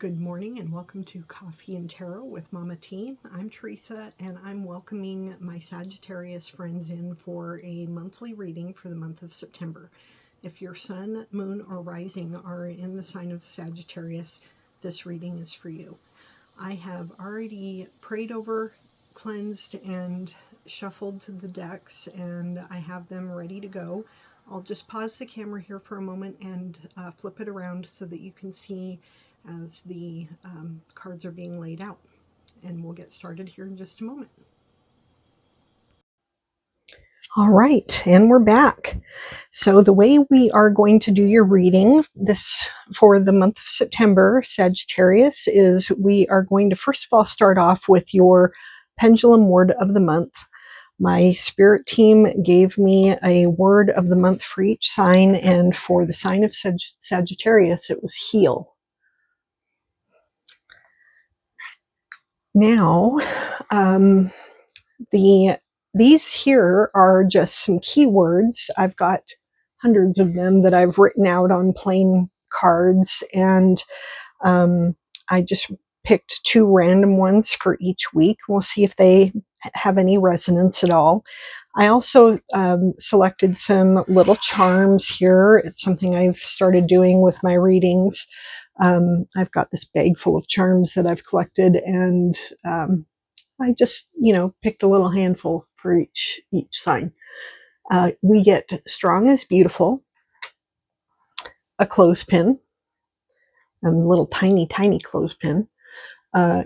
Good morning and welcome to Coffee and Tarot with Mama T. I'm Teresa and I'm welcoming my Sagittarius friends in for a monthly reading for the month of September. If your sun, moon, or rising are in the sign of Sagittarius, this reading is for you. I have already prayed over, cleansed, and shuffled the decks, and I have them ready to go. I'll just pause the camera here for a moment and flip it around so that you can see as the cards are being laid out. And we'll get started here in just a moment. All right, and we're back. So the way we are going to do your reading this for the month of September, Sagittarius, is we are going to first of all start off with your pendulum word of the month. My spirit team gave me a word of the month for each sign, and for the sign of Sagittarius, it was heal. Now, these here are just some keywords. I've got hundreds of them that I've written out on plain cards, and I just picked two random ones for each week. We'll see if they have any resonance at all. I also selected some little charms here. It's something I've started doing with my readings. I've got this bag full of charms that I've collected, and I just, picked a little handful for each sign. We get strong as beautiful, a clothespin, a little tiny, tiny clothespin.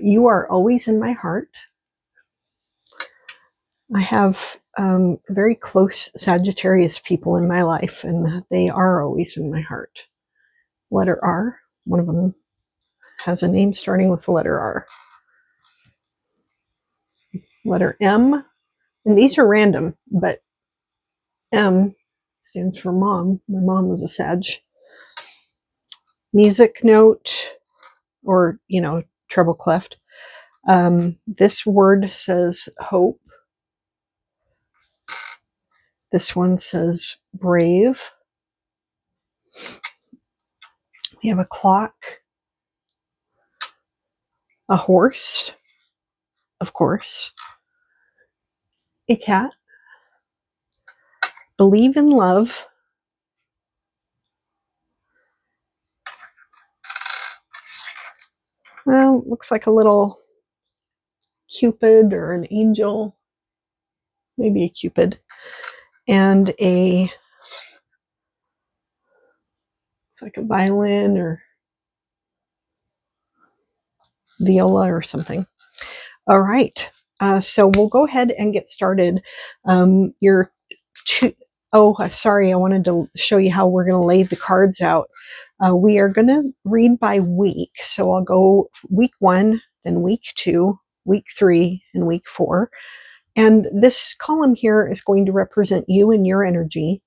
You are always in my heart. I have very close Sagittarius people in my life, and they are always in my heart. Letter R. One of them has a name starting with the letter R. Letter M, and these are random, but M stands for mom. My mom was a Sag. Music note, or, treble clef. This word says hope. This one says brave. We have a clock, a horse, of course, a cat, believe in love, well, looks like a little Cupid or an angel, maybe a Cupid, and it's like a violin or viola or something. All right, so we'll go ahead and get started. Sorry, I wanted to show you how we're going to lay the cards out. We are going to read by week, so I'll go week 1, then week 2, week 3, and week 4. And this column here is going to represent you and your energy.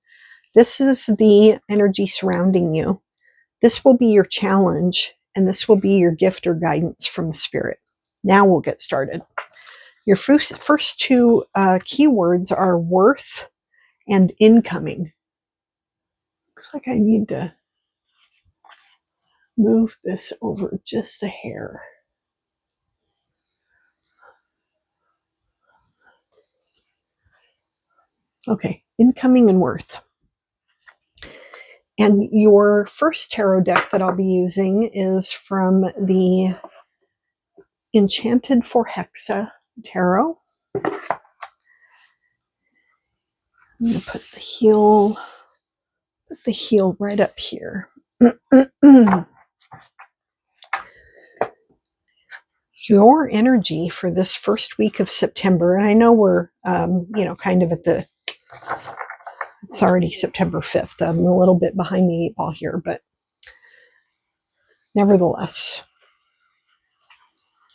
This is the energy surrounding you. This will be your challenge, and this will be your gift or guidance from the spirit. Now we'll get started. Your first two keywords are worth and incoming. Looks like I need to move this over just a hair. Okay, incoming and worth. And your first tarot deck that I'll be using is from the Enchanted for Hexa Tarot. I'm going to put the heel right up here. Your energy for this first week of September, and I know we're, kind of it's already September 5th. I'm a little bit behind the 8 ball here, but nevertheless,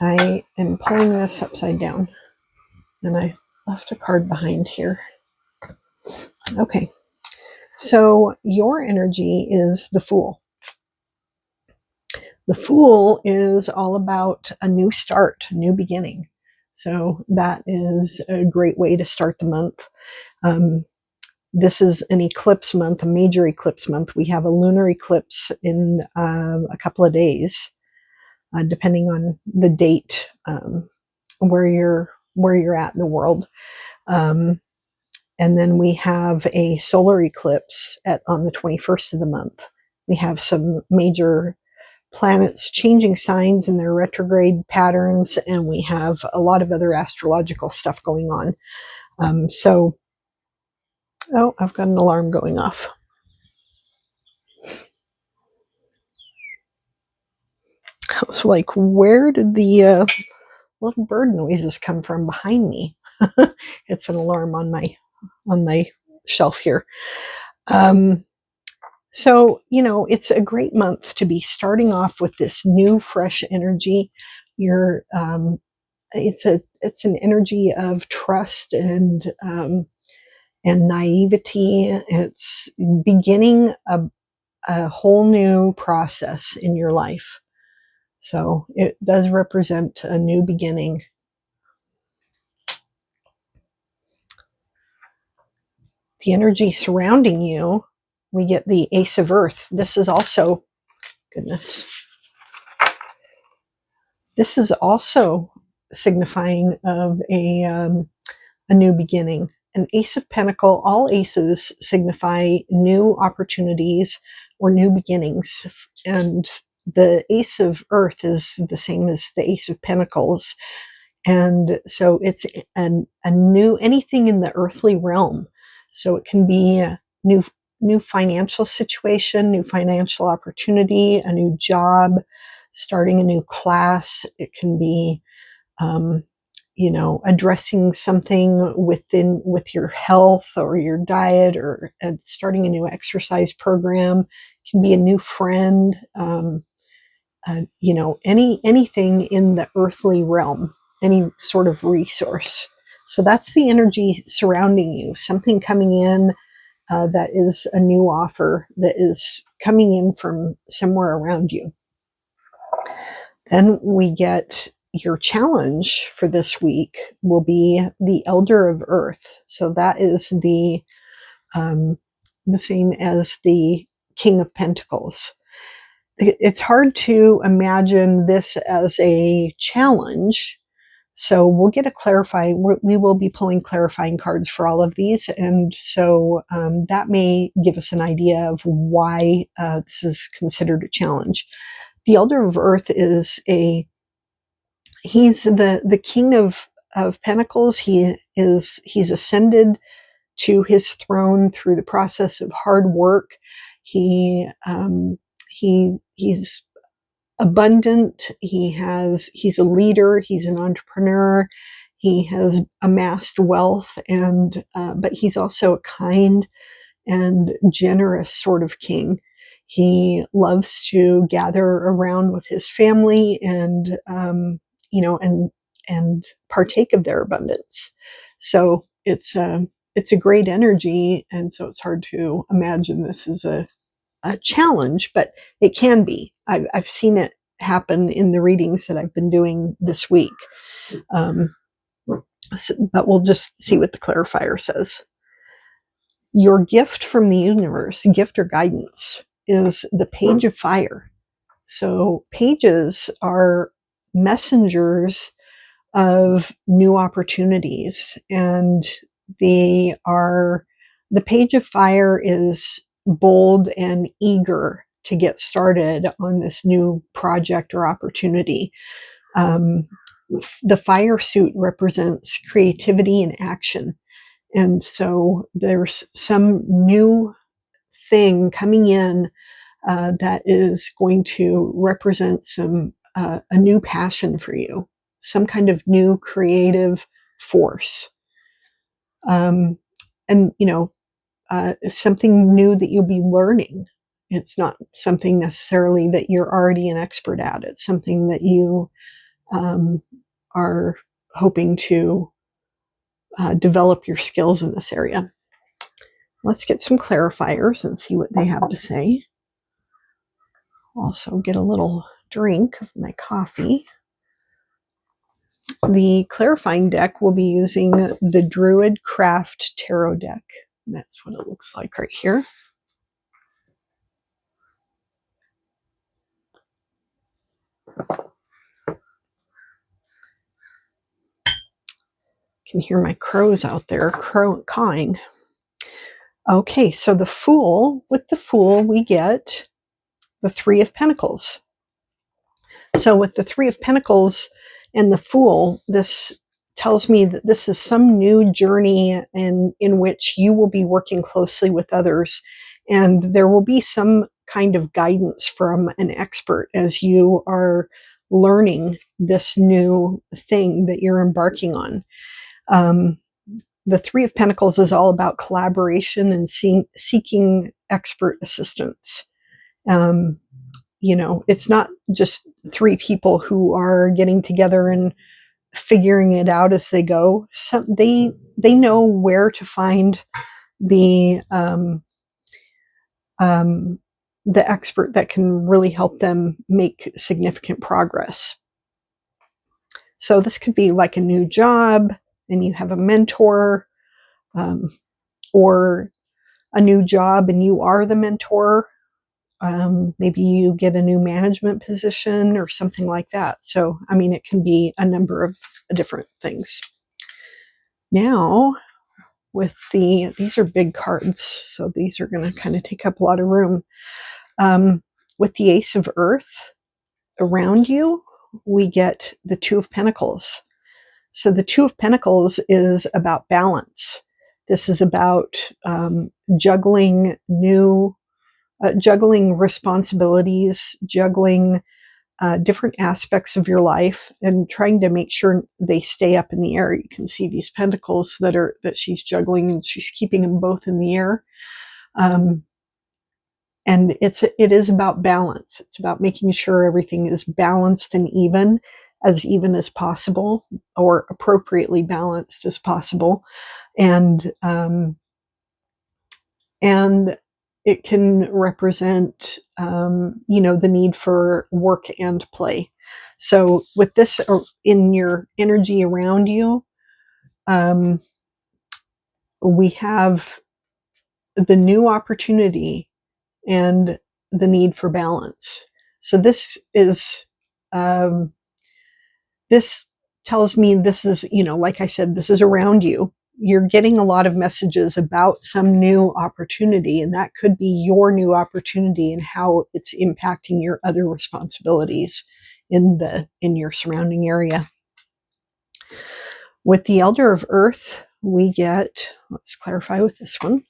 I am pulling this upside down, and I left a card behind here. Okay, so your energy is the Fool. The Fool is all about a new start, a new beginning. So that is a great way to start the month. This is an eclipse month, a major eclipse month. We have a lunar eclipse in a couple of days. depending on the date where you're at in the world. And then we have a solar eclipse on the 21st of the month. We have some major planets changing signs in their retrograde patterns, and we have a lot of other astrological stuff going on. Oh, I've got an alarm going off. I was like, where did the little bird noises come from behind me? It's an alarm on my shelf here. So, it's a great month to be starting off with this new, fresh energy. It's an energy of trust and naivety. It's beginning a whole new process in your life. So it does represent a new beginning. The energy surrounding you, we get the Ace of Earth. This is also, goodness, this is also signifying of a new beginning. An Ace of Pentacle, all aces signify new opportunities or new beginnings. And the Ace of Earth is the same as the Ace of Pentacles. And so it's a new, anything in the earthly realm. So it can be a new financial situation, new financial opportunity, a new job, starting a new class. It can be, addressing something with your health or your diet, or starting a new exercise program. It can be a new friend, anything in the earthly realm, any sort of resource. So that's the energy surrounding you, something coming in that is a new offer that is coming in from somewhere around you. Then we get your challenge for this week will be the Elder of Earth. So that is the same as the King of Pentacles. It's hard to imagine this as a challenge. So we'll get we will be pulling clarifying cards for all of these. And so that may give us an idea of why this is considered a challenge. The Elder of Earth he's the King of Pentacles. He's ascended to his throne through the process of hard work. He's abundant. He's a leader. He's an entrepreneur. He has amassed wealth, but he's also a kind and generous sort of king. He loves to gather around with his family and partake of their abundance. So it's a great energy, and so it's hard to imagine this as a challenge, but it can be. I've seen it happen in the readings that I've been doing this week. But we'll just see what the clarifier says. Your gift from the universe, gift or guidance, is the Page of Fire. So pages are messengers of new opportunities, and the Page of Fire is bold and eager to get started on this new project or opportunity. The fire suit represents creativity and action. And so there's some new thing coming in that is going to represent a new passion for you, some kind of new creative force. And, something new that you'll be learning. It's not something necessarily that you're already an expert at. It's something that you are hoping to develop your skills in this area. Let's get some clarifiers and see what they have to say. Also get a little drink of my coffee. The clarifying deck will be using the Druid Craft Tarot deck. That's what it looks like right here. can hear my crows out there cawing. Okay, so the Fool, with the Fool, we get the Three of Pentacles. So with the Three of Pentacles and the Fool, this tells me that this is some new journey in which you will be working closely with others, and there will be some kind of guidance from an expert as you are learning this new thing that you're embarking on. The Three of Pentacles is all about collaboration and seeking expert assistance. It's not just three people who are getting together and figuring it out as they go. So they know where to find the expert that can really help them make significant progress. So this could be like a new job, and you have a mentor, or a new job and you are the mentor. Maybe you get a new management position or something like that. So, I mean, it can be a number of different things. Now, with these are big cards, so these are going to kind of take up a lot of room. With the Ace of Earth around you, we get the Two of Pentacles. So the Two of Pentacles is about balance. This is about juggling responsibilities, juggling different aspects of your life, and trying to make sure they stay up in the air. You can see these pentacles that she's juggling, and she's keeping them both in the air. And it is about balance. It's about making sure everything is balanced and even as possible, or appropriately balanced as possible. And it can represent, the need for work and play. So with this in your energy around you, we have the new opportunity and the need for balance. So this is, this tells me this is, like I said, this is around you. You're getting a lot of messages about some new opportunity, and that could be your new opportunity and how it's impacting your other responsibilities in your surrounding area. With the Elder of Earth, we get, let's clarify with this one.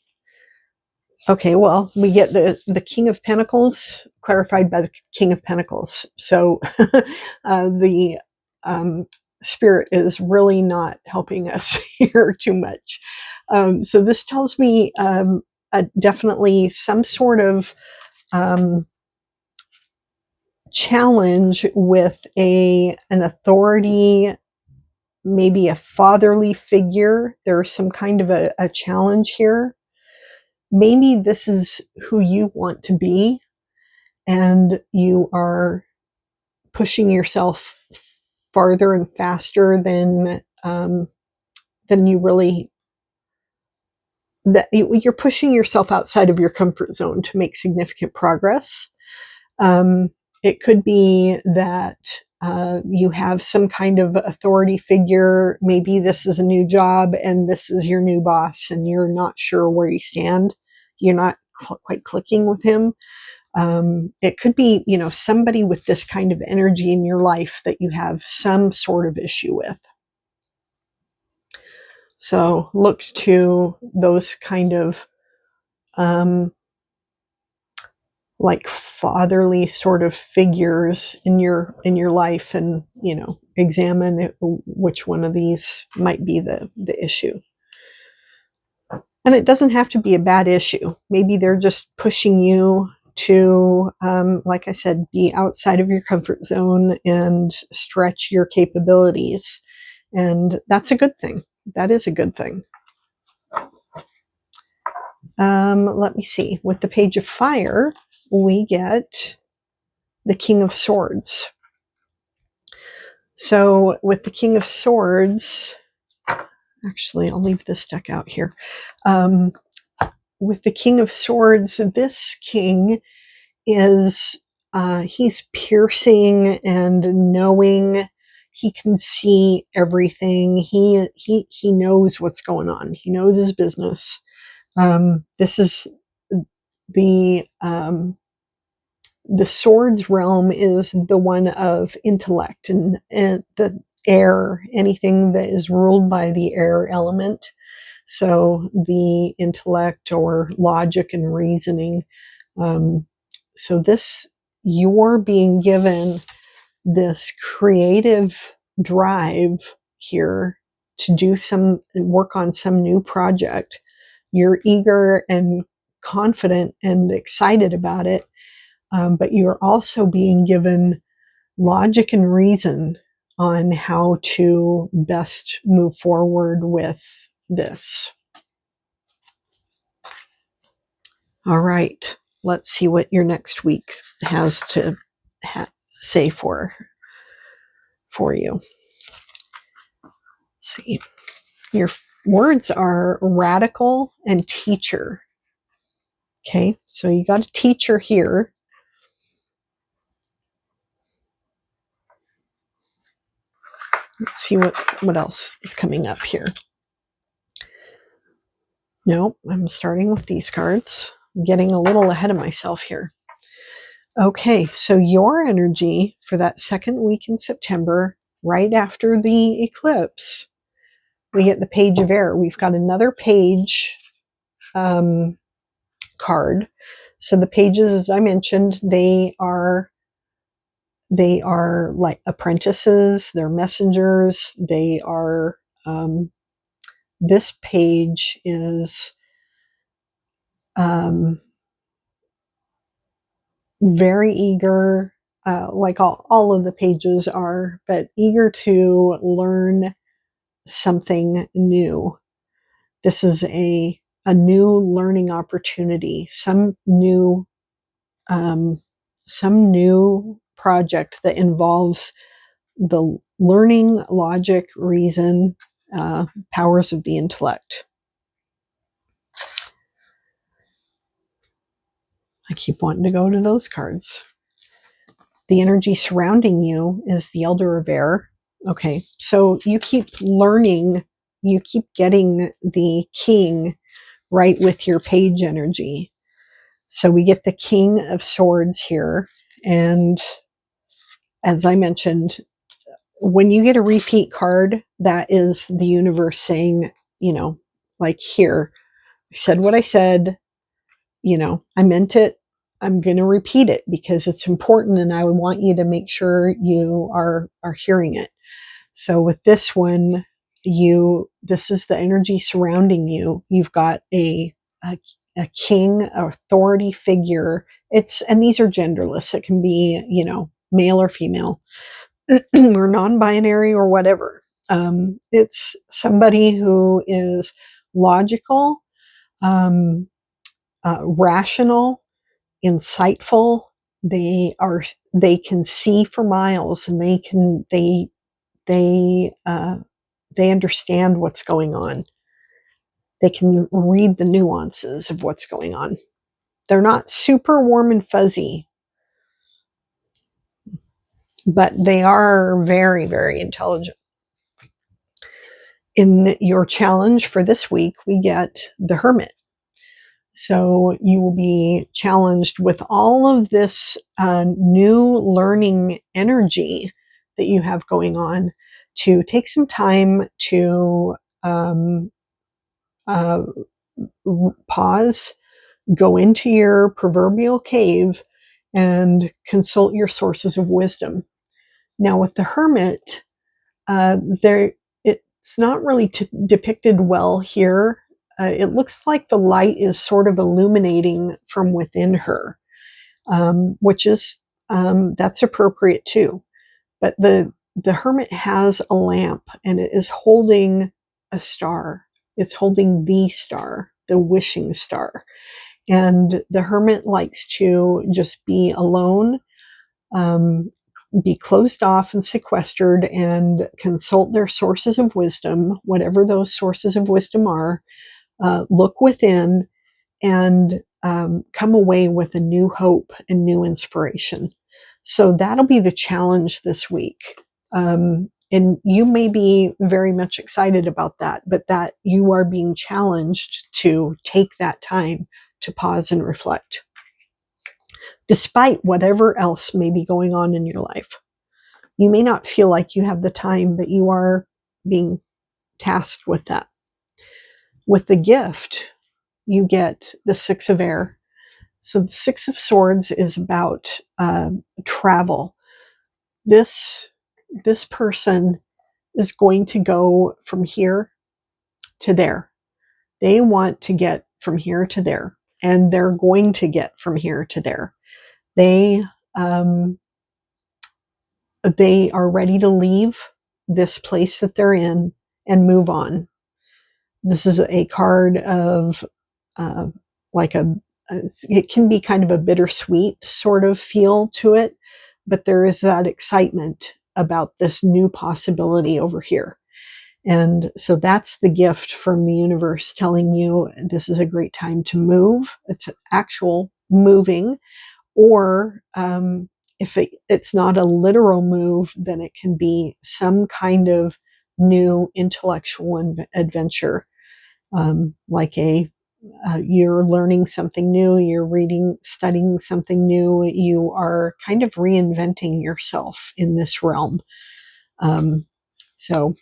Okay, well, we get the King of Pentacles clarified by the King of Pentacles. So the Spirit is really not helping us here too much. So this tells me definitely some sort of challenge with an authority, maybe a fatherly figure. There's some kind of a challenge here. Maybe this is who you want to be, and you are pushing yourself farther and faster than you really, that you're pushing yourself outside of your comfort zone to make significant progress. It could be that you have some kind of authority figure. Maybe this is a new job and this is your new boss, and you're not sure where you stand. You're not quite clicking with him. It could be, somebody with this kind of energy in your life that you have some sort of issue with. So look to those kind of like fatherly sort of figures in your life, and examine which one of these might be the issue. And it doesn't have to be a bad issue. Maybe they're just pushing you to, like I said, be outside of your comfort zone and stretch your capabilities. And that's a good thing. That is a good thing. Let me see. With the Page of Fire, we get the King of Swords. So with the King of Swords, actually, I'll leave this deck out here. With the King of Swords, this king is, he's piercing and knowing. He can see everything. He knows what's going on. He knows his business. This is the swords realm is the one of intellect and the air, anything that is ruled by the air element. So the intellect or logic and reasoning. So this, you're being given this creative drive here to do some work on some new project. You're eager and confident and excited about it, but you're also being given logic and reason on how to best move forward with this. All right, let's see what your next week has to say for you. Let's see. Your words are radical and teacher. Okay, so you got a teacher here. Let's see what else is coming up here. No, I'm starting with these cards. I'm getting a little ahead of myself here. Okay, so your energy for that second week in September, right after the eclipse, we get the Page of Air. We've got another page card. So the pages, as I mentioned, they are like apprentices. They're messengers. They are. This page is very eager, like all of the pages are, but eager to learn something new. This is a new learning opportunity, some new project that involves the learning, logic, reason, powers of the intellect. I keep wanting to go to those cards. The energy surrounding you is the Elder of Air. Okay, so you keep learning, you keep getting the King right with your page energy. So we get the King of Swords here. And as I mentioned, when you get a repeat card, that is the universe saying, like here, I said what I said, I meant it. I'm going to repeat it because it's important and I want you to make sure you are hearing it. So with this one, this is the energy surrounding you. You've got a king, an authority figure. And these are genderless. It can be, male or female or non-binary or whatever. It's somebody who is logical, rational, insightful. They can see for miles, and they understand what's going on. They can read the nuances of what's going on. They're not super warm and fuzzy, but they are very, very intelligent. In your challenge for this week, we get the Hermit. So you will be challenged with all of this new learning energy that you have going on to take some time to pause, go into your proverbial cave, and consult your sources of wisdom. Now, with the Hermit, it's not really depicted well here. It looks like the light is sort of illuminating from within her, which is that's appropriate too. But the Hermit has a lamp, and it is holding a star. It's holding the star, the wishing star. And the Hermit likes to just be alone, be closed off and sequestered, and consult their sources of wisdom, whatever those sources of wisdom are, look within, and come away with a new hope and new inspiration. So that'll be the challenge this week. And you may be very much excited about that, but that you are being challenged to take that time to pause and reflect, despite whatever else may be going on in your life. You may not feel like you have the time, but you are being tasked with that. With the gift, you get the Six of Air. So the Six of Swords is about travel. This person is going to go from here to there. They want to get from here to there, and they're going to get from here to there. They are ready to leave this place that they're in and move on. This is a card of like it can be kind of a bittersweet sort of feel to it, but there is that excitement about this new possibility over here. And so that's the gift from the universe telling you this is a great time to move. It's actual moving, or if it's not a literal move, then it can be some kind of new intellectual adventure, like you're learning something new, you're reading, studying something new, you are kind of reinventing yourself in this realm. So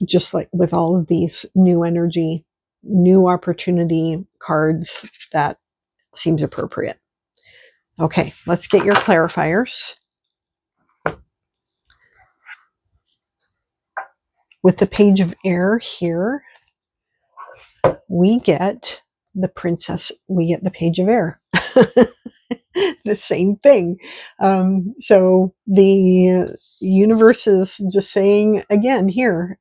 just like with all of these new energy, new opportunity cards, that seems appropriate. Okay, let's get your clarifiers. With the Page of Air here, we get the Princess, we get the Page of Air. The same thing. So the universe is just saying again here,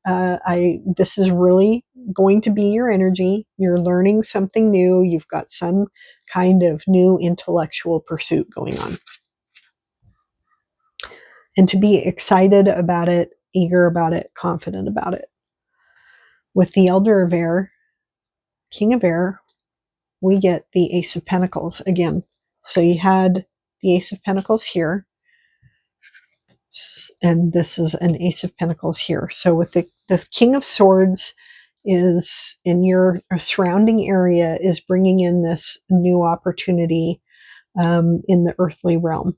this is really going to be your energy. You're learning something new. You've got some kind of new intellectual pursuit going on. And to be excited about it, eager about it, confident about it. With the Elder of Air, King of Air, we get the Ace of Pentacles again. So you had the Ace of Pentacles here, and this is an Ace of Pentacles here. So with the King of Swords is in your surrounding area, is bringing in this new opportunity in the earthly realm.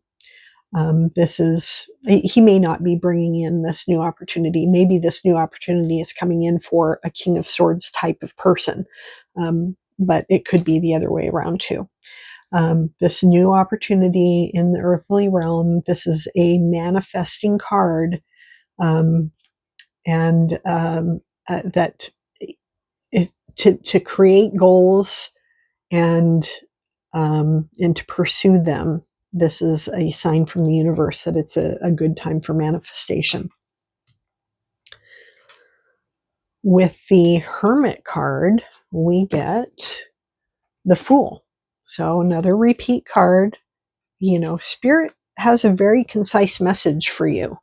He may not be bringing in this new opportunity. Maybe this new opportunity is coming in for a King of Swords type of person, but it could be the other way around too. This new opportunity in the earthly realm, this is a manifesting card, that to create goals and to pursue them. This is a sign from the universe that it's a good time for manifestation. With the Hermit card, we get the Fool. So another repeat card. You know, Spirit has a very concise message for you.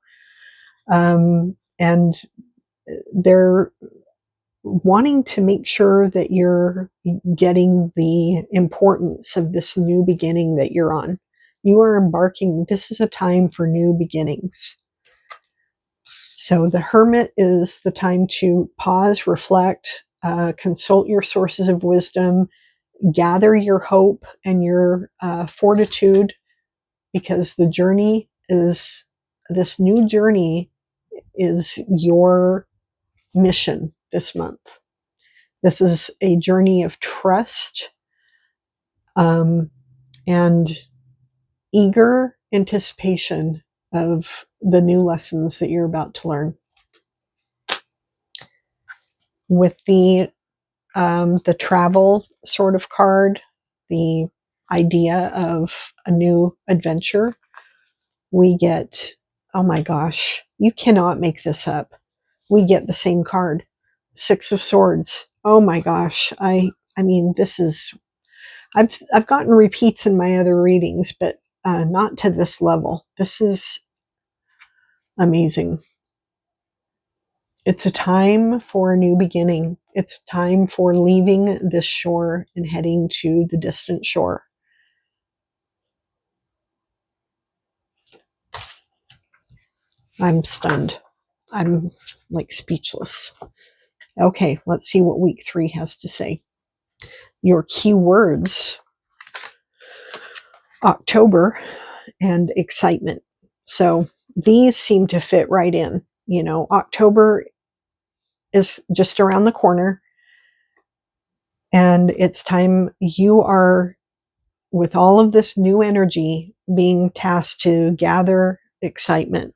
And they're wanting to make sure that you're getting the importance of this new beginning that you're on. You are embarking, this is a time for new beginnings. So the Hermit is the time to pause, reflect, consult your sources of wisdom, gather your hope and your fortitude, because the journey is, this new journey is your mission this month. This is a journey of trust and eager anticipation of the new lessons that you're about to learn. With the travel sort of card, the idea of a new adventure, we get, oh my gosh, you cannot make this up. We get the same card, Six of Swords. Oh my gosh, I mean, this is, I've gotten repeats in my other readings, but not to this level. This is amazing. It's a time for a new beginning. It's time for leaving this shore and heading to the distant shore. I'm stunned. I'm like speechless. Okay, let's see what week 3 has to say. Your key words: October and excitement. So these seem to fit right in. You know, October is just around the corner, and it's time you are, with all of this new energy, being tasked to gather excitement.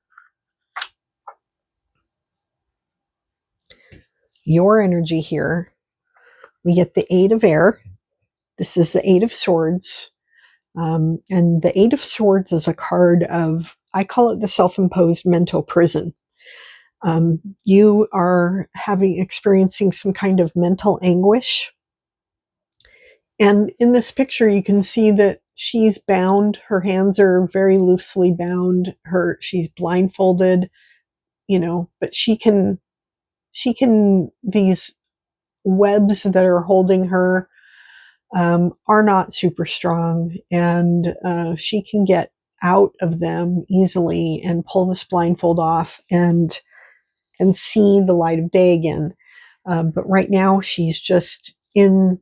Your energy here, we get the Eight of Air. This is the Eight of Swords. And the Eight of Swords is a card of, I call it the self-imposed mental prison. You are experiencing some kind of mental anguish. And in this picture, you can see that she's bound. Her hands are very loosely bound. She's blindfolded, you know, but these webs that are holding her are not super strong, and she can get out of them easily and pull this blindfold off and see the light of day again. But right now she's just in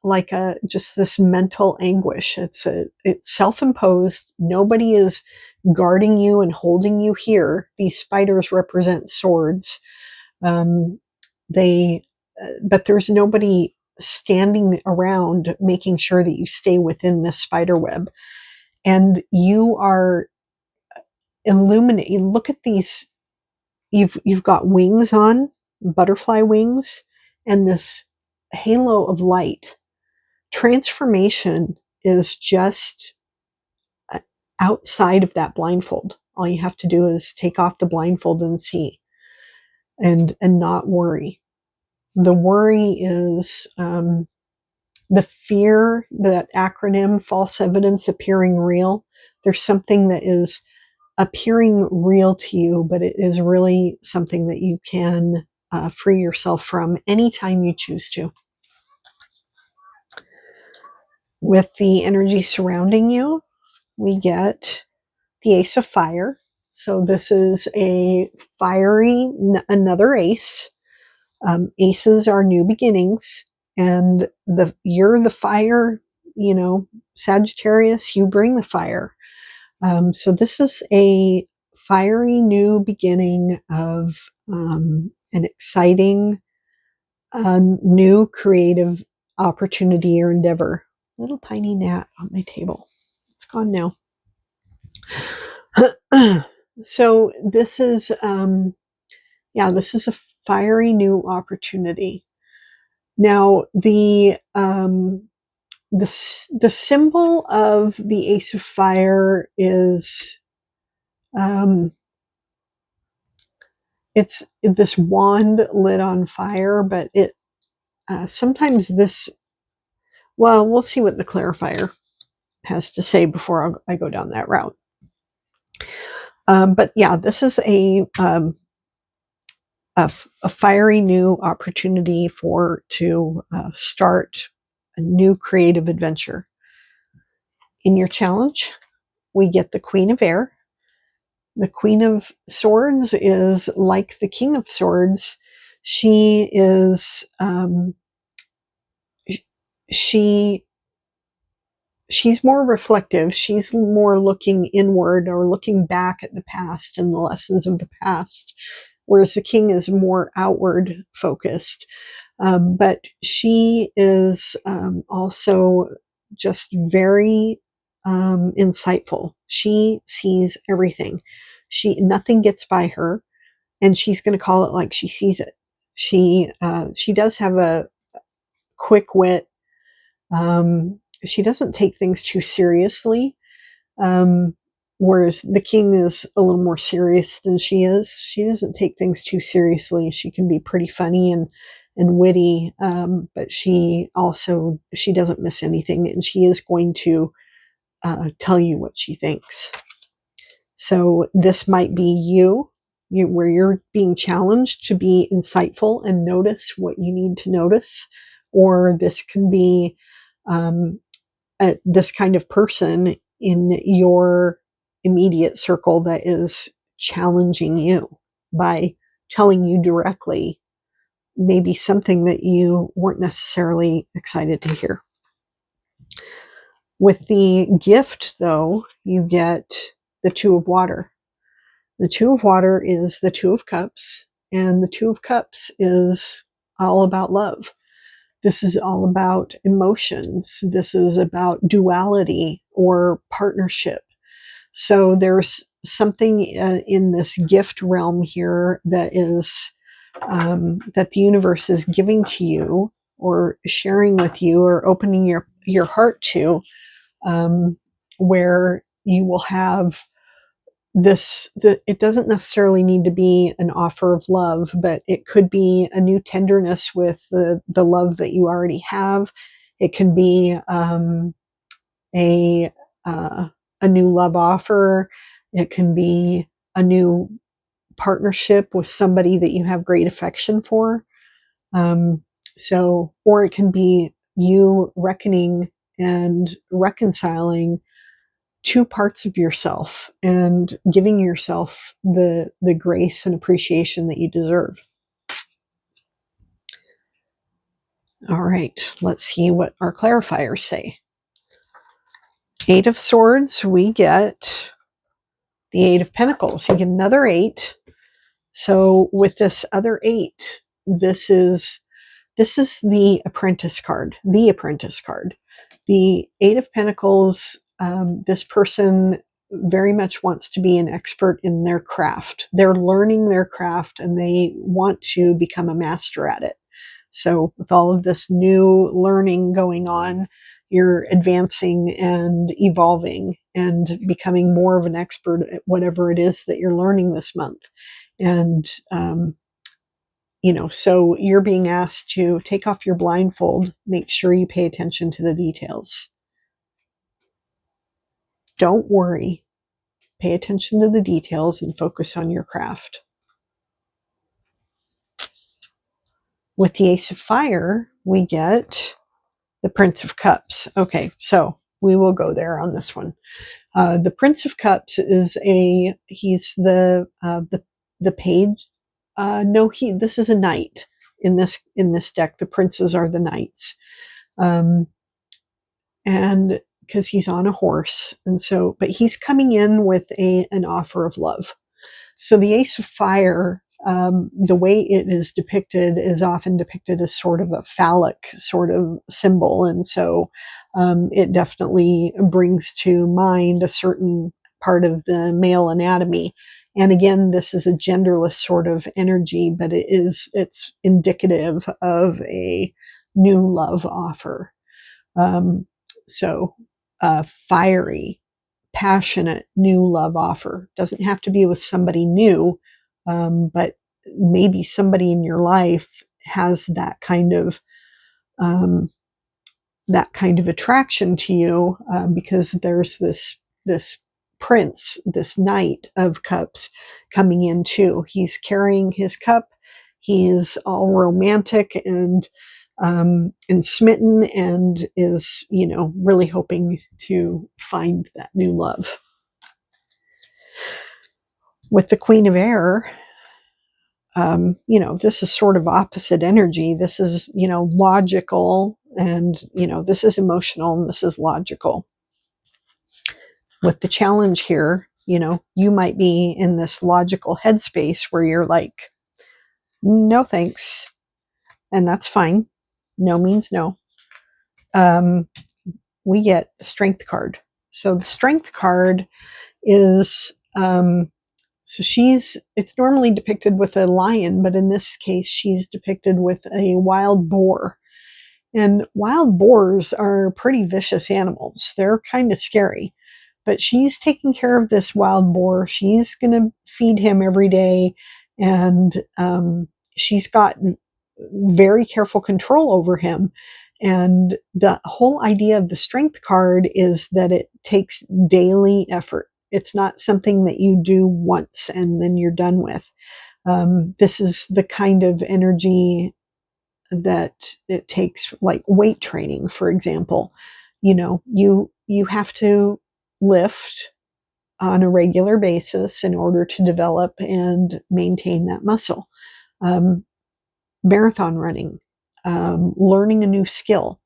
like just this mental anguish. It's self-imposed. Nobody is guarding you and holding you here. These spiders represent swords. But there's nobody standing around making sure that you stay within this spider web. And you are illuminated. Look at these. You've got wings on, butterfly wings, and this halo of light. Transformation is just outside of that blindfold. All you have to do is take off the blindfold and see, and not worry. The worry is the fear, that acronym, false evidence appearing real. There's something that is appearing real to you, but it is really something that you can free yourself from anytime you choose to. With the energy surrounding you, we get the Ace of Fire. So this is another ace. Aces are new beginnings, and you're the fire, you know, Sagittarius, you bring the fire. So this is a fiery new beginning of an exciting, new creative opportunity or endeavor. Little tiny gnat on my table. It's gone now. So this is, this is a fiery new opportunity. Now, the symbol of the Ace of Fire is, it's this wand lit on fire, but it sometimes this. Well, we'll see what the clarifier has to say before I go down that route. But yeah, this is a fiery new opportunity to start a new creative adventure. In your challenge, we get the Queen of Air. The Queen of Swords is like the King of Swords. She is she's more reflective. She's more looking inward or looking back at the past and the lessons of the past, whereas the king is more outward focused. But she is also just very insightful. She sees everything. Nothing gets by her, and she's going to call it like she sees it. She does have a quick wit. She doesn't take things too seriously, whereas the king is a little more serious than she is. She doesn't take things too seriously. She can be pretty funny and witty, but she doesn't miss anything, and she is going to tell you what she thinks. So this might be where you're being challenged to be insightful and notice what you need to notice, or this can be this kind of person in your immediate circle that is challenging you by telling you directly maybe something that you weren't necessarily excited to hear. With the gift, though, you get the Two of Water. The Two of Water is the Two of Cups, and the Two of Cups is all about love. This is all about emotions. This is about duality or partnership. So there's something in this gift realm here that is that the universe is giving to you, or sharing with you, or opening your heart to, where you will have it doesn't necessarily need to be an offer of love, but it could be a new tenderness with the love that you already have. It can be a uh, a new love offer. It can be a new partnership with somebody that you have great affection for. Or it can be you reckoning and reconciling two parts of yourself and giving yourself the grace and appreciation that you deserve. All right, let's see what our clarifiers say. Eight of Swords, we get the Eight of Pentacles. You get another 8. So with this other 8, this is the Apprentice card. The Apprentice card. The Eight of Pentacles, this person very much wants to be an expert in their craft. They're learning their craft and they want to become a master at it. So with all of this new learning going on, you're advancing and evolving and becoming more of an expert at whatever it is that you're learning this month. And, so you're being asked to take off your blindfold, make sure you pay attention to the details. Don't worry. Pay attention to the details and focus on your craft. With the Ace of Fire, we get the Prince of Cups. Okay, so we will go there on this one. The Prince of Cups is he's the page. This is a knight in this deck. The princes are the knights, and because he's on a horse, and so, but he's coming in with an offer of love. So the Ace of Fire, the way it is often depicted as sort of a phallic sort of symbol. And so it definitely brings to mind a certain part of the male anatomy. And again, this is a genderless sort of energy, but it's indicative of a new love offer. Fiery, passionate new love offer. Doesn't have to be with somebody new, but maybe somebody in your life has that kind of attraction to you, because there's this prince, this knight of cups coming in too. He's carrying his cup. He's all romantic and smitten, and is, really hoping to find that new love. With the Queen of Air, this is sort of opposite energy. This is, logical, and, this is emotional, and this is logical. With the Challenge here, you might be in this logical headspace where you're like, no thanks. And that's fine. No means no. We get the Strength card. So the Strength card is, it's normally depicted with a lion, but in this case, she's depicted with a wild boar. And wild boars are pretty vicious animals. They're kind of scary. But she's taking care of this wild boar. She's going to feed him every day. And she's got very careful control over him. And the whole idea of the Strength card is that it takes daily effort. It's not something that you do once and then you're done with. This is the kind of energy that it takes, like weight training, for example. You have to lift on a regular basis in order to develop and maintain that muscle. Marathon running, learning a new skill,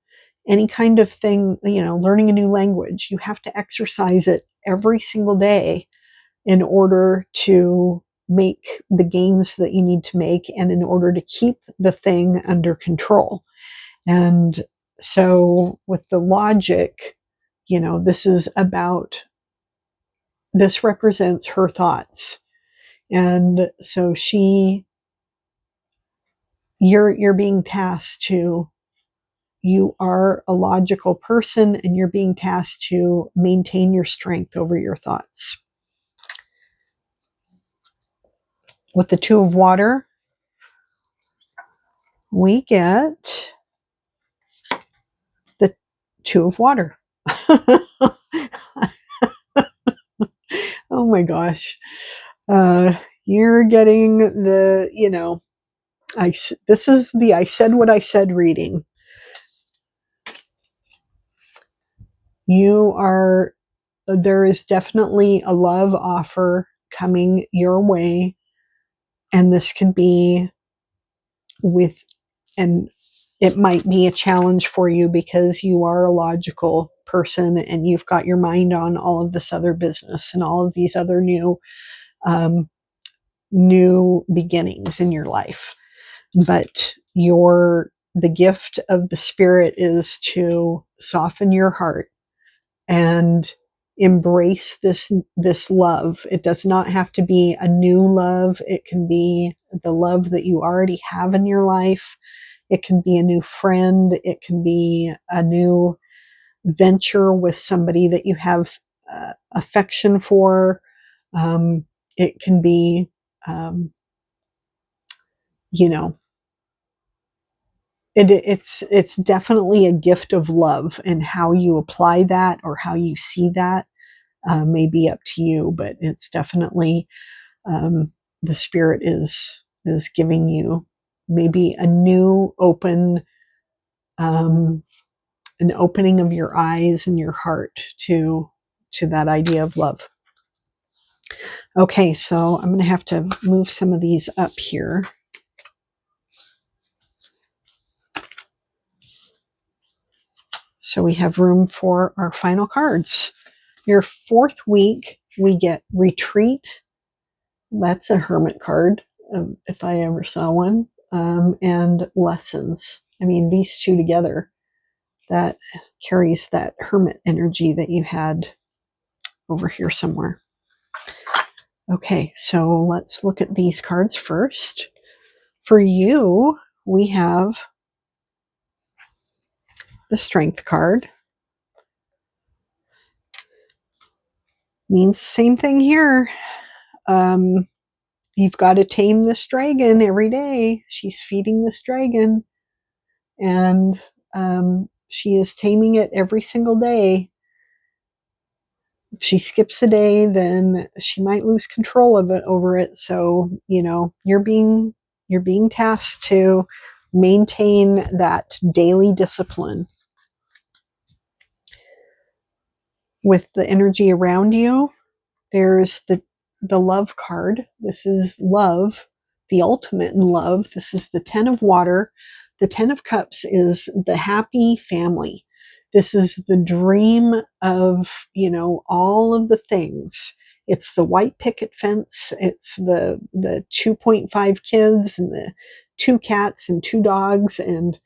any kind of thing, learning a new language. You have to exercise it every single day in order to make the gains that you need to make and in order to keep the thing under control. And so with the logic, this represents her thoughts. And so you're being tasked to, you are a logical person and you're being tasked to maintain your strength over your thoughts. With the Two of Water, we get the Two of Water. Oh my gosh. You're getting the, this is the I said what I said reading. There is definitely a love offer coming your way. And this could be and it might be a challenge for you because you are a logical person and you've got your mind on all of this other business and all of these other new beginnings in your life. But the gift of the Spirit is to soften your heart and embrace this love. It does not have to be a new love. It can be the love that you already have in your life. It can be a new friend. It can be a new venture with somebody that you have affection for. It can be, it's definitely a gift of love, and how you apply that or how you see that may be up to you, but it's definitely the Spirit is giving you maybe a new an opening of your eyes and your heart to that idea of love. Okay, so I'm going to have to move some of these up here. So we have room for our final cards. Your fourth week, we get Retreat. That's a Hermit card, if I ever saw one. And Lessons. I mean, these two together, that carries that Hermit energy that you had over here somewhere. Okay, so let's look at these cards first. For you, we have the Strength card. Means the same thing here. You've got to tame this dragon every day. She's feeding this dragon, and she is taming it every single day. If she skips a day, then she might lose control of it over it. So, you're being tasked to maintain that daily discipline. With the energy around you, there's the Love card. This is love, the ultimate in love. This is the Ten of Water. The Ten of Cups is the happy family. This is the dream of, all of the things. It's the white picket fence. It's the 2.5 kids and the 2 cats and 2 dogs and,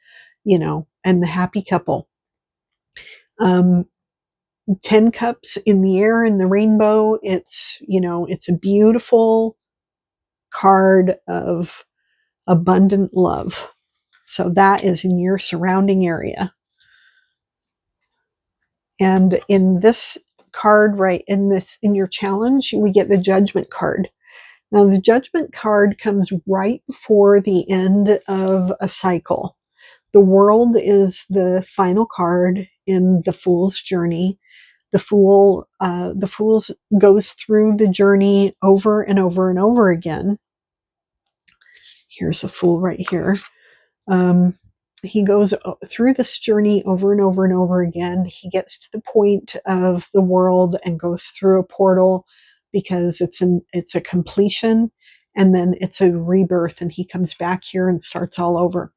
and the happy couple. 10 cups in the air in the rainbow. It's a beautiful card of abundant love. So that is in your surrounding area. And in this card, in your challenge, we get the Judgment card. Now the Judgment card comes right before the end of a cycle. The World is the final card in the Fool's journey. The Fool goes through the journey over and over and over again. Here's a Fool right here. he goes through this journey over and over and over again. He gets to the point of the world and goes through a portal because it's a completion, and then it's a rebirth, and he comes back here and starts all over.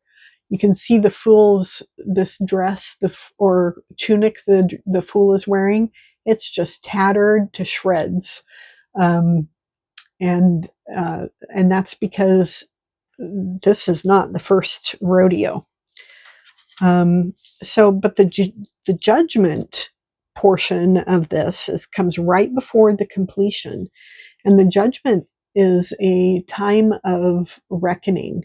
You can see the fool's, this dress, or tunic the fool is wearing. It's just tattered to shreds, um, and that's because this is not the first rodeo. But the judgment portion of this comes right before the completion, and the judgment is a time of reckoning.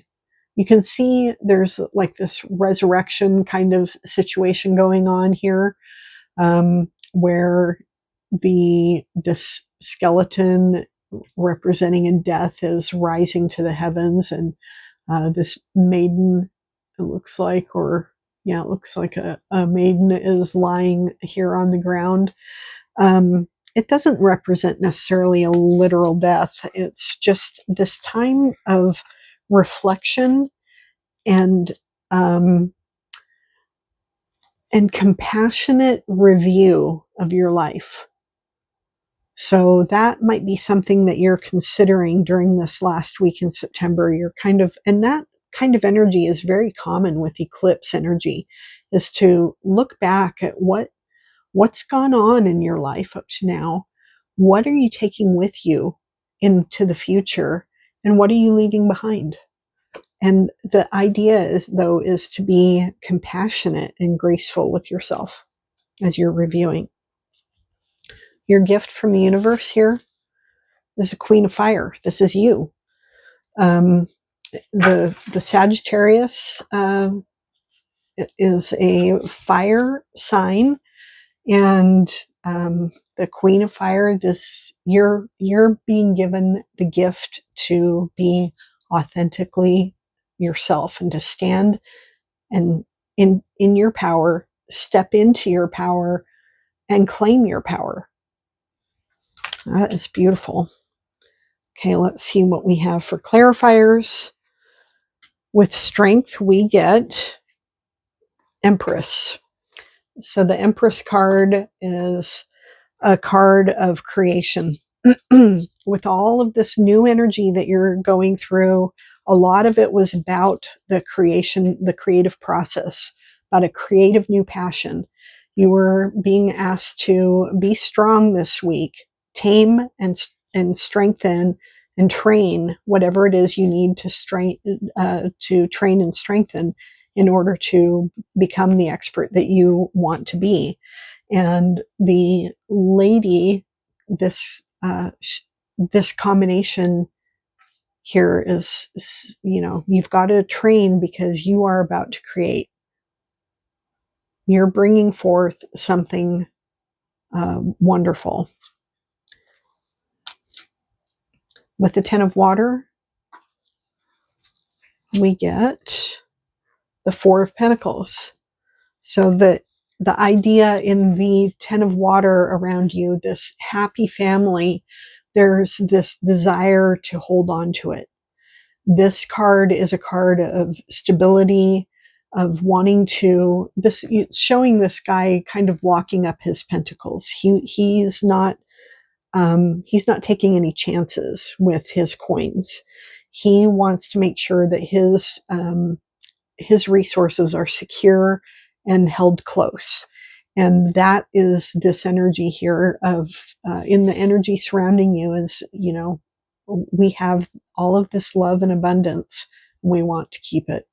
You can see there's like this resurrection kind of situation going on here, where this skeleton representing a death is rising to the heavens, and this maiden, it looks like, it looks like a maiden is lying here on the ground. It doesn't represent necessarily a literal death. It's just this time of reflection and um, and compassionate review of your life. So that might be something that you're considering during this last week in September. And that kind of energy is very common with eclipse energy, is to look back at what's gone on in your life up to now. What are you taking with you into the future, and what are you leaving behind? And the idea is to be compassionate and graceful with yourself as you're reviewing. Your gift from the universe here is the Queen of Fire. This is you. The Sagittarius is a fire sign, and the Queen of Fire. You're being given the gift to be authentically yourself and to stand and in your power, step into your power, and claim your power. That is beautiful. Okay, let's see what we have for clarifiers. With strength, we get Empress. So the Empress card is a card of creation. With all of this new energy that you're going through, a lot of it was about the creative process, about a creative new passion. You were being asked to be strong this week, tame and strengthen and train whatever it is you need to train and strengthen in order to become the expert that you want to be. And the lady, this combination here is, you've got to train because you are about to create. You're bringing forth something wonderful. With the Ten of Water, we get the Four of Pentacles. So the idea in the Ten of Water around you, this happy family, there's this desire to hold on to it. This card is a card of stability, of wanting to, showing this guy kind of locking up his pentacles. He's not taking any chances with his coins. He wants to make sure that his resources are secure and held close. And that is this energy here of, in the energy surrounding you is, we have all of this love and abundance, and we want to keep it.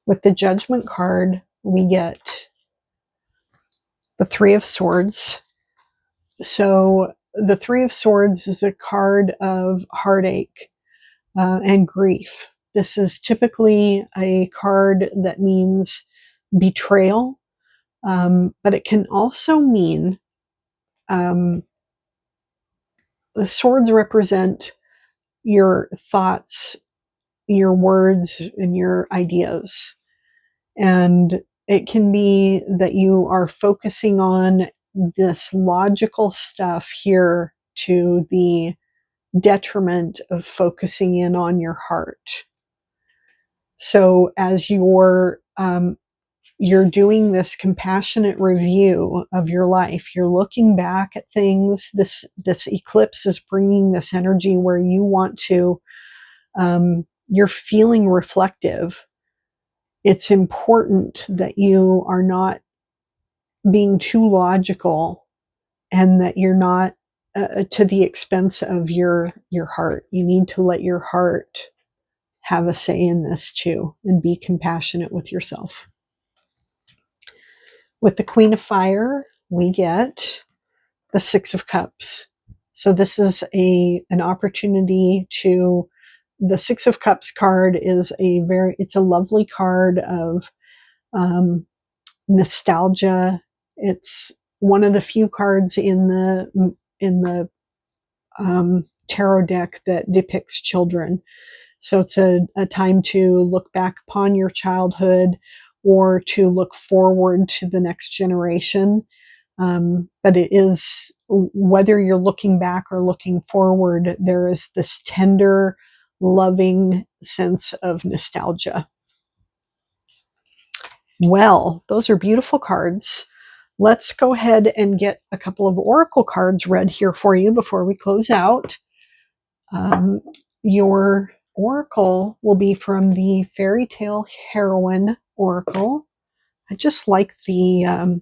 With the Judgment card, we get the Three of Swords. So the Three of Swords is a card of heartache and grief. This is typically a card that means betrayal, but it can also mean the swords represent your thoughts, your words, and your ideas. And it can be that you are focusing on this logical stuff here to the detriment of focusing in on your heart. So as you're doing this compassionate review of your life, you're looking back at things. This eclipse is bringing this energy where you want to, you're feeling reflective. It's important that you are not being too logical, and that you're not to the expense of your heart. You need to let your heart have a say in this too, and be compassionate with yourself. With the Queen of Fire, we get the Six of Cups. So this is an opportunity to, the Six of Cups card is it's a lovely card of nostalgia. It's one of the few cards in the tarot deck that depicts children. So it's a time to look back upon your childhood, or to look forward to the next generation. But it is, whether you're looking back or looking forward, there is this tender, loving sense of nostalgia. Well, those are beautiful cards. Let's go ahead and get a couple of oracle cards read here for you before we close out. Your oracle will be from the Fairy Tale Heroine Oracle. I just like the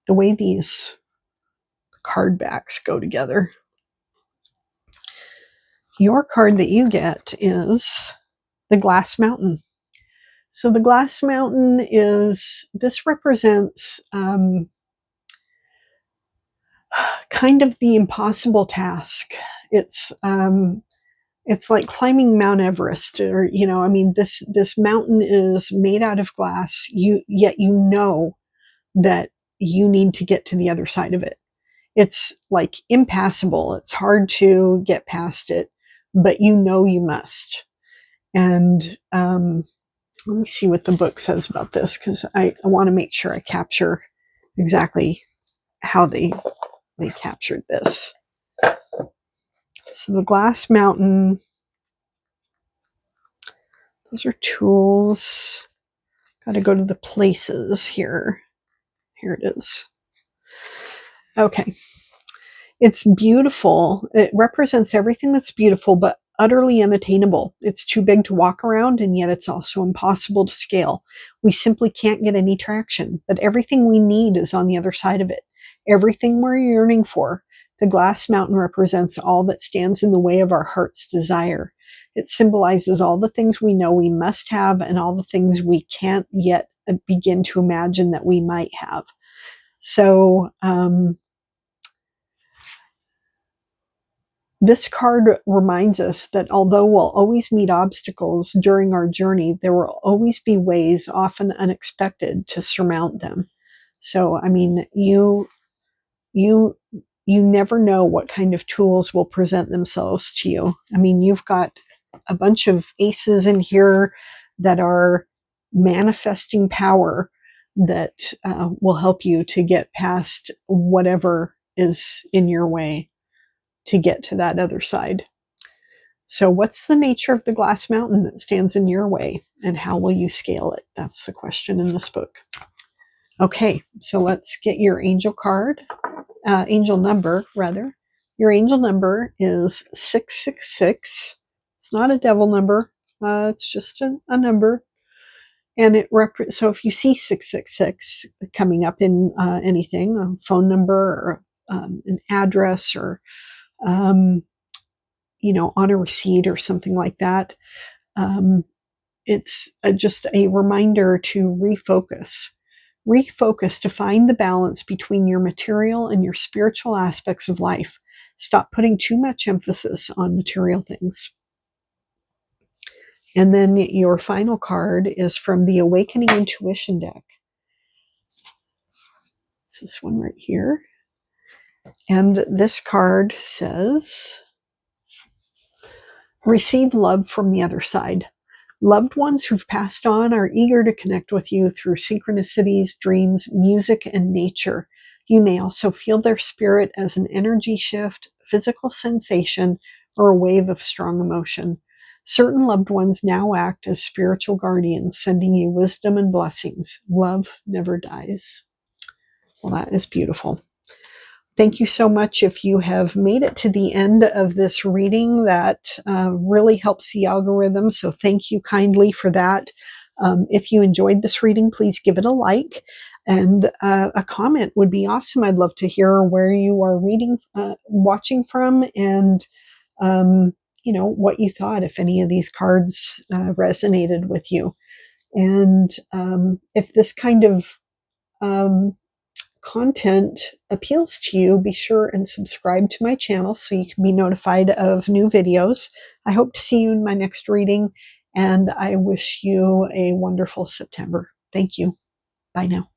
way these card backs go together. Your card that you get is the Glass Mountain. So the Glass Mountain this represents kind of the impossible task. It's like climbing Mount Everest, or this mountain is made out of glass. Yet you know that you need to get to the other side of it. It's like impassable. It's hard to get past it, but you know you must. And let me see what the book says about this, because I want to make sure I capture exactly how they captured this. So the Glass Mountain, those are tools. Got to go to the places here. Here it is. Okay. It's beautiful. It represents everything that's beautiful, but utterly unattainable. It's too big to walk around, and yet it's also impossible to scale. We simply can't get any traction, but everything we need is on the other side of it. Everything we're yearning for. The Glass Mountain represents all that stands in the way of our heart's desire. It symbolizes all the things we know we must have, and all the things we can't yet begin to imagine that we might have. So, this card reminds us that although we'll always meet obstacles during our journey, there will always be ways, often unexpected, to surmount them. So, I mean, you never know what kind of tools will present themselves to you. I mean, you've got a bunch of aces in here that are manifesting power that will help you to get past whatever is in your way to get to that other side. So what's the nature of the Glass Mountain that stands in your way, and how will you scale it? That's the question in this book. Okay, so let's get your angel card, angel number rather. Your angel number is 666. It's not a devil number. It's just a number. And so if you see 666 coming up in anything, a phone number or an address, or on a receipt or something like that, it's just a reminder to refocus. Refocus to find the balance between your material and your spiritual aspects of life. Stop putting too much emphasis on material things. And then your final card is from the Awakening Intuition deck. It's this one right here. And this card says, receive love from the other side. Loved ones who've passed on are eager to connect with you through synchronicities, dreams, music, and nature. You may also feel their spirit as an energy shift, physical sensation, or a wave of strong emotion. Certain loved ones now act as spiritual guardians, sending you wisdom and blessings. Love never dies. Well, that is beautiful. Thank you so much. If you have made it to the end of this reading, that really helps the algorithm. So thank you kindly for that. If you enjoyed this reading, please give it a like, and a comment would be awesome. I'd love to hear where you are watching from, and what you thought, if any of these cards resonated with you. And if this kind of content appeals to you, be sure and subscribe to my channel so you can be notified of new videos. I hope to see you in my next reading, and I wish you a wonderful September. Thank you. Bye now.